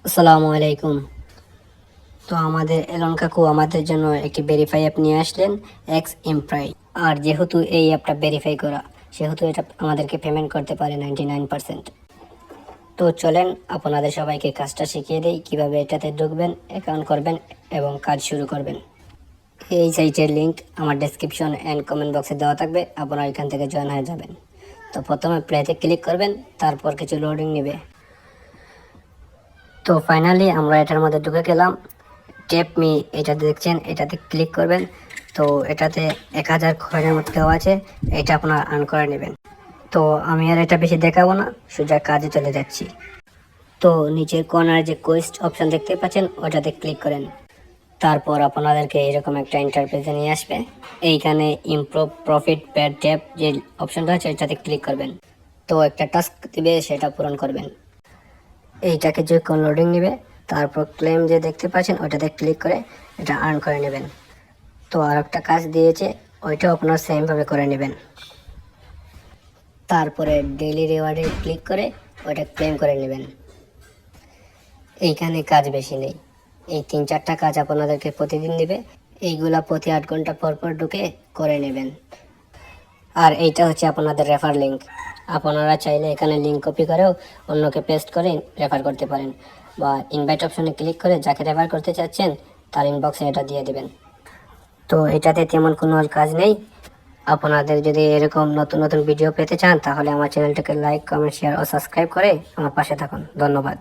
আসসালামু আলাইকুম। তো আমাদের এলন কাকু আমাদের জন্য একটি ভেরিফাই অ্যাপ নিয়ে আসলেন, এক্স এমপ্রাই। আর যেহেতু এই অ্যাপটা ভেরিফাই করা, সেহেতু এটা আমাদেরকে পেমেন্ট করতে পারে 99%। তো চলেন আপনাদের সবাইকে কাজটা শিখিয়ে দেই, কিভাবে এটাতে ঢুকবেন, অ্যাকাউন্ট করবেন এবং কাজ শুরু করবেন। এই সাইটের লিঙ্ক আমার ডেসক্রিপশন অ্যান্ড কমেন্ট বক্সে দেওয়া থাকবে, আপনারা এখান থেকে জয়েন হয়ে যাবেন। তো প্রথমে প্লেতে ক্লিক করবেন, তারপর কিছু লোডিং নেবে। তো ফাইনালি আমরা এটার মধ্যে ঢুকে গেলাম। ট্যাপ মি এটা দেখছেন, এটাতে ক্লিক করবেন। তো এটাতে 1000 কয়েনের মতো দেওয়া আছে, এটা আপনার আর্ন করে নেবেন। তো আমি আর এটা বেশি দেখাবো না, সোজা কাজে চলে যাচ্ছি। তো নিচের কর্নার যে কোয়েস্ট অপশন দেখতে পাচ্ছেন, ওটাতে ক্লিক করেন। তারপর আপনাদেরকে এরকম একটা ইন্টারফেসে নিয়ে আসবে। এইখানে ইমপ্রুভ প্রফিট পেড ট্যাপ যে অপশনটা আছে, এটাতে ক্লিক করবেন। তো একটা টাস্ক দিবে, সেটা পূরণ করবেন। এইটাকে যে লোডিং নেবে, তারপর ক্লেম যে দেখতে পাচ্ছেন ওটাতে ক্লিক করে এটা আর্ন করে নেবেন। তো আর একটা কাজ দিয়েছে, ওইটাও আপনার সেমভাবে করে নেবেন। তারপরে ডেইলি রিওয়ার্ডে ক্লিক করে ওইটা ক্লেম করে নেবেন। এইখানে কাজ বেশি নেই, এই 3-4টা কাজ আপনাদেরকে প্রতিদিন দিবে। এইগুলা প্রতি 8 ঘন্টা পর পর ঢুকে করে নেবেন। আর এইটা হচ্ছে আপনাদের রেফার লিঙ্ক। আপনারা চাইলে এখানে লিঙ্ক কপি করেও অন্যকে পেস্ট করে রেফার করতে পারেন, বা ইনভাইট অপশনে ক্লিক করে যাকে রেফার করতে চাচ্ছেন তার ইনবক্সে এটা দিয়ে দেবেন। তো এটাতে তেমন কোনো কাজ নেই। আপনাদের যদি এরকম নতুন নতুন ভিডিও পেতে চান, তাহলে আমার চ্যানেলটাকে লাইক, কমেন্ট, শেয়ার ও সাবস্ক্রাইব করে আমার পাশে থাকুন। ধন্যবাদ।